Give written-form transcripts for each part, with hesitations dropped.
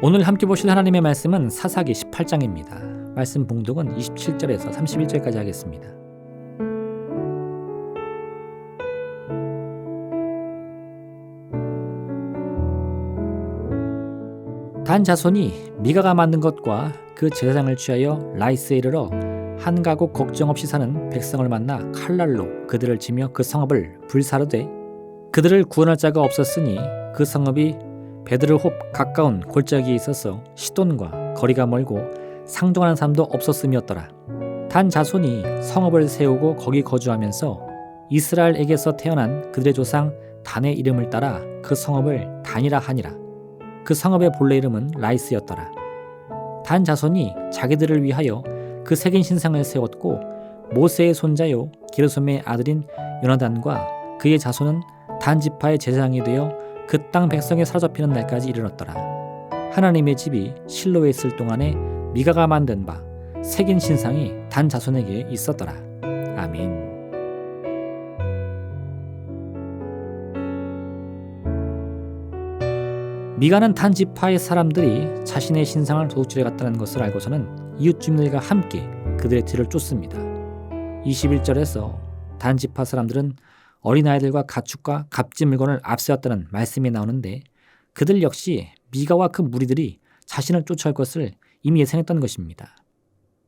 오늘 함께 보실 하나님의 말씀은 사사기 18장입니다. 말씀 봉독은 27절에서 31절까지 하겠습니다. 단 자손이 미가가 만든 것과 그 제사장을 취하여 라이스에 이르러 한 가곡 걱정 없이 사는 백성을 만나 칼날로 그들을 치며 그 성읍을 불사르되 그들을 구원할 자가 없었으니 그 성읍이 베드르홉 가까운 골짜기에 있어서 시돈과 거리가 멀고 상종하는 사람도 없었음이었더라. 단 자손이 성읍을 세우고 거기 거주하면서 이스라엘에게서 태어난 그들의 조상 단의 이름을 따라 그 성읍을 단이라 하니라. 그 성읍의 본래 이름은 라이스였더라. 단 자손이 자기들을 위하여 그 새긴 신상을 세웠고 모세의 손자요 게르솜의 아들인 요나단과 그의 자손은 단 지파의 제사장이 되어 그 땅 백성에 사로잡히는 날까지 이르렀더라. 하나님의 집이 실로에 있을 동안에 미가가 만든 바 새긴 신상이 단 자손에게 있었더라. 아멘. 미가는 단 지파의 사람들이 자신의 신상을 도둑질해 갔다는 것을 알고서는 이웃 주민들과 함께 그들의 뒤를 쫓습니다. 21절에서 단 지파 사람들은 어린아이들과 가축과 값진 물건을 앞세웠다는 말씀이 나오는데 그들 역시 미가와 그 무리들이 자신을 쫓아올 것을 이미 예상했던 것입니다.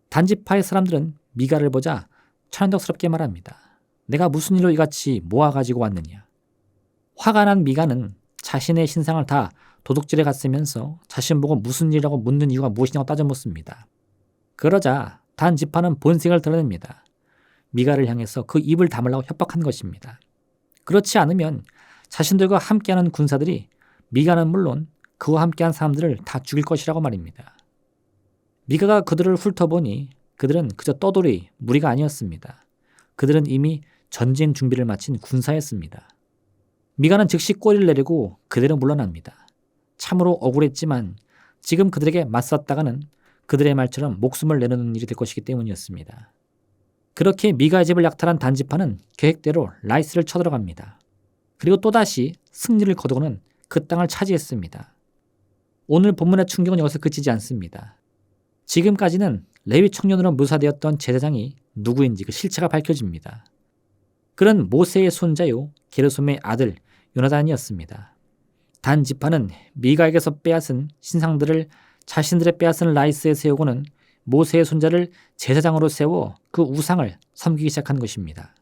단 지파의 사람들은 미가를 보자 천연덕스럽게 말합니다. 내가 무슨 일로 이같이 모아가지고 왔느냐. 화가 난 미가는 자신의 신상을 다 도둑질해 갔으면서 자신 보고 무슨 일이라고 묻는 이유가 무엇이냐고 따져 묻습니다. 그러자 단 지파는 본색을 드러냅니다. 미가를 향해서 그 입을 다물라고 협박한 것입니다. 그렇지 않으면 자신들과 함께하는 군사들이 미가는 물론 그와 함께한 사람들을 다 죽일 것이라고 말입니다. 미가가 그들을 훑어보니 그들은 그저 떠돌이 무리가 아니었습니다. 그들은 이미 전진 준비를 마친 군사였습니다. 미가는 즉시 꼬리를 내리고 그대로 물러납니다. 참으로 억울했지만 지금 그들에게 맞섰다가는 그들의 말처럼 목숨을 내놓는 일이 될 것이기 때문이었습니다. 그렇게 미가의 집을 약탈한 단지파는 계획대로 라이스를 쳐들어갑니다. 그리고 또다시 승리를 거두고는 그 땅을 차지했습니다. 오늘 본문의 충격은 여기서 그치지 않습니다. 지금까지는 레위 청년으로 묘사되었던 제사장이 누구인지 그 실체가 밝혀집니다. 그는 모세의 손자요 게르솜의 아들 요나단이었습니다. 단 지파는 미가에게서 빼앗은 신상들을 자신들의 빼앗은 라이스에 세우고는 모세의 손자를 제사장으로 세워 그 우상을 섬기기 시작한 것입니다.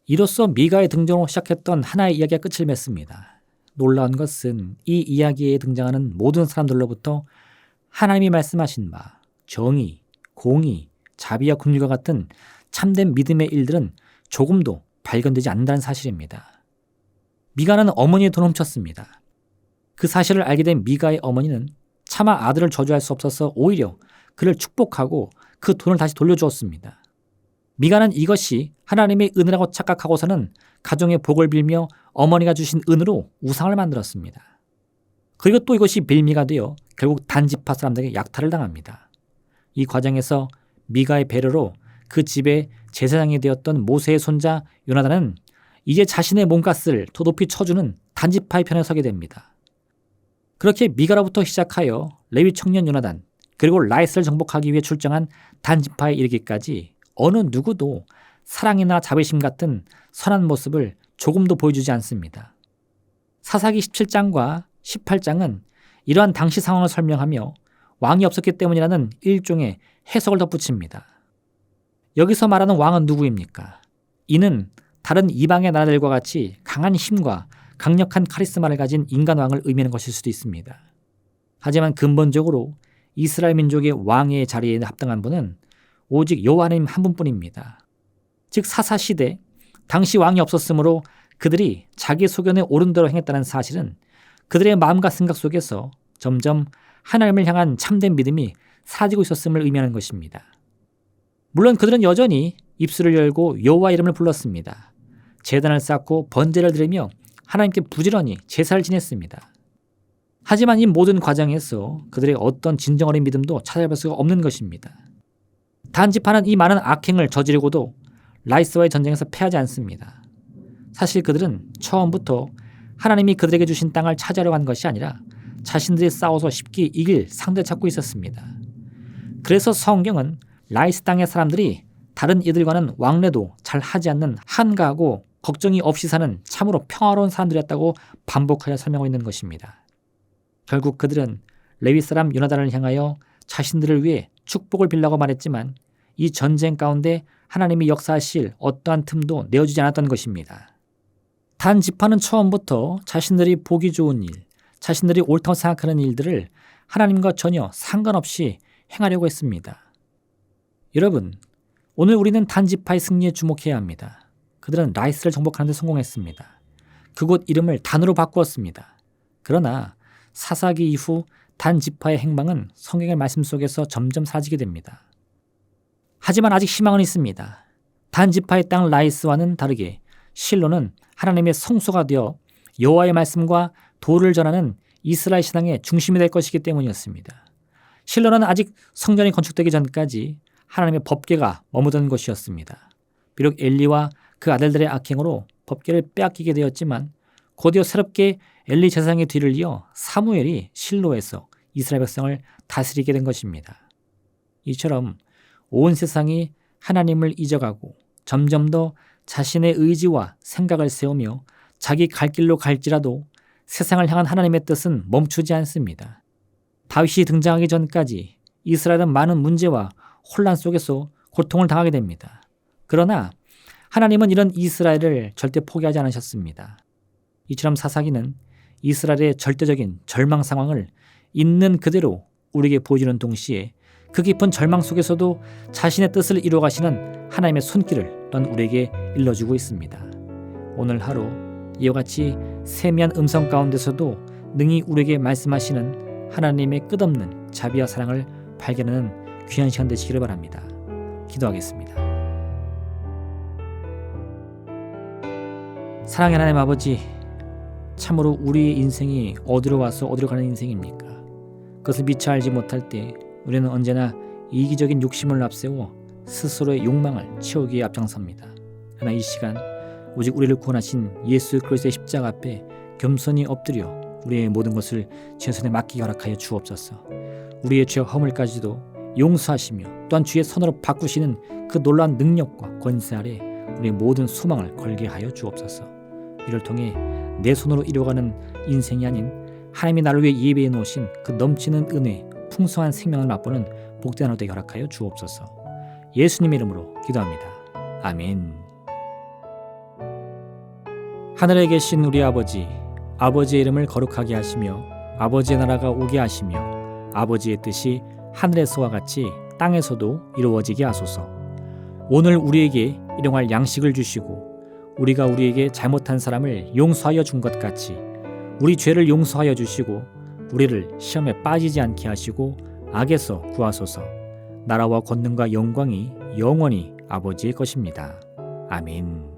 이로써 미가의 등장으로 시작했던 하나의 이야기가 끝을 맺습니다. 놀라운 것은 이 이야기에 등장하는 모든 사람들로부터 하나님이 말씀하신 바 정의, 공의, 자비와 긍휼과 같은 참된 믿음의 일들은 조금도 발견되지 않는다는 사실입니다. 미가는 어머니의 돈을 훔쳤습니다. 그 사실을 알게 된 미가의 어머니는 차마 아들을 저주할 수 없어서 오히려 그를 축복하고 그 돈을 다시 돌려주었습니다. 미가는 이것이 하나님의 은혜라고 착각하고서는 가정의 복을 빌며 어머니가 주신 은으로 우상을 만들었습니다. 그리고 또 이것이 빌미가 되어 결국 단지파 사람들에게 약탈을 당합니다. 이 과정에서 미가의 배려로 그 집의 제사장이 되었던 모세의 손자 요나단은 이제 자신의 몸값을 더 높이 쳐주는 단지파의 편에 서게 됩니다. 그렇게 미가로부터 시작하여 레위 청년 요나단 그리고 라이스를 정복하기 위해 출정한 단지파에 이르기까지 어느 누구도 사랑이나 자비심 같은 선한 모습을 조금도 보여주지 않습니다. 사사기 17장과 18장은 이러한 당시 상황을 설명하며 왕이 없었기 때문이라는 일종의 해석을 덧붙입니다. 여기서 말하는 왕은 누구입니까? 이는 다른 이방의 나라들과 같이 강한 힘과 강력한 카리스마를 가진 인간왕을 의미하는 것일 수도 있습니다. 하지만 근본적으로 이스라엘 민족의 왕의 자리에 합당한 분은 오직 여호와 하나님 한 분뿐입니다. 즉 사사시대 당시 왕이 없었으므로 그들이 자기 소견에 옳은 대로 행했다는 사실은 그들의 마음과 생각 속에서 점점 하나님을 향한 참된 믿음이 사라지고 있었음을 의미하는 것입니다. 물론 그들은 여전히 입술을 열고 여호와 이름을 불렀습니다. 제단을 쌓고 번제를 드리며 하나님께 부지런히 제사를 지냈습니다. 하지만 이 모든 과정에서 그들의 어떤 진정 어린 믿음도 찾아볼 수가 없는 것입니다. 단지파는 이 많은 악행을 저지르고도 라이스와의 전쟁에서 패하지 않습니다. 사실 그들은 처음부터 하나님이 그들에게 주신 땅을 차지하려고 한 것이 아니라 자신들이 싸워서 쉽게 이길 상대 찾고 있었습니다. 그래서 성경은 라이스 땅의 사람들이 다른 이들과는 왕래도 잘 하지 않는 한가하고 걱정이 없이 사는 참으로 평화로운 사람들이었다고 반복하여 설명하고 있는 것입니다. 결국 그들은 레위 사람 요나단을 향하여 자신들을 위해 축복을 빌라고 말했지만 이 전쟁 가운데 하나님이 역사하실 어떠한 틈도 내어주지 않았던 것입니다. 단 지파는 처음부터 자신들이 보기 좋은 일, 자신들이 옳다고 생각하는 일들을 하나님과 전혀 상관없이 행하려고 했습니다. 여러분, 오늘 우리는 단 지파의 승리에 주목해야 합니다. 그들은 라이스를 정복하는 데 성공했습니다. 그곳 이름을 단으로 바꾸었습니다. 그러나 사사기 이후 단 지파의 행방은 성경의 말씀 속에서 점점 사라지게 됩니다. 하지만 아직 희망은 있습니다. 단 지파의 땅 라이스와는 다르게 실로는 하나님의 성소가 되어 여호와의 말씀과 도를 전하는 이스라엘 신앙의 중심이 될 것이기 때문이었습니다. 실로는 아직 성전이 건축되기 전까지 하나님의 법궤가 머무던 곳이었습니다. 비록 엘리와 그 아들들의 악행으로 법궤를 빼앗기게 되었지만 곧이어 새롭게 엘리 제사장의 뒤를 이어 사무엘이 실로에서 이스라엘 백성을 다스리게 된 것입니다. 이처럼 온 세상이 하나님을 잊어가고 점점 더 자신의 의지와 생각을 세우며 자기 갈 길로 갈지라도 세상을 향한 하나님의 뜻은 멈추지 않습니다. 다윗이 등장하기 전까지 이스라엘은 많은 문제와 혼란 속에서 고통을 당하게 됩니다. 그러나 하나님은 이런 이스라엘을 절대 포기하지 않으셨습니다. 이처럼 사사기는 이스라엘의 절대적인 절망 상황을 있는 그대로 우리에게 보여주는 동시에 그 깊은 절망 속에서도 자신의 뜻을 이루어가시는 하나님의 손길을 또한 우리에게 일러주고 있습니다. 오늘 하루 이와 같이 세미한 음성 가운데서도 능히 우리에게 말씀하시는 하나님의 끝없는 자비와 사랑을 발견하는 귀한 시간 되시기를 바랍니다. 기도하겠습니다. 사랑의 하나님 아버지, 참으로 우리의 인생이 어디로 와서 어디로 가는 인생입니까? 그것을 미처 알지 못할 때 우리는 언제나 이기적인 욕심을 앞세워 스스로의 욕망을 채우기 위해 앞장섭니다. 그러나 이 시간 오직 우리를 구원하신 예수 그리스도의 십자가 앞에 겸손히 엎드려 우리의 모든 것을 주의 손에 맡기게 허락하여 주옵소서. 우리의 죄 허물까지도 용서하시며 또한 주의 선으로 바꾸시는 그 놀라운 능력과 권세 아래 우리의 모든 소망을 걸게 하여 주옵소서. 이를 통해 내 손으로 이루어가는 인생이 아닌 하나님이 나를 위해 예배해 놓으신 그 넘치는 은혜, 풍성한 생명을 맛보는 복된 하루 되게 허락하여 주옵소서. 예수님의 이름으로 기도합니다. 아멘. 하늘에 계신 우리 아버지, 아버지의 이름을 거룩하게 하시며 아버지의 나라가 오게 하시며 아버지의 뜻이 하늘에서와 같이 땅에서도 이루어지게 하소서. 오늘 우리에게 일용할 양식을 주시고 우리가 우리에게 잘못한 사람을 용서하여 준 것 같이 우리 죄를 용서하여 주시고 우리를 시험에 빠지지 않게 하시고 악에서 구하소서. 나라와 권능과 영광이 영원히 아버지의 것입니다. 아멘.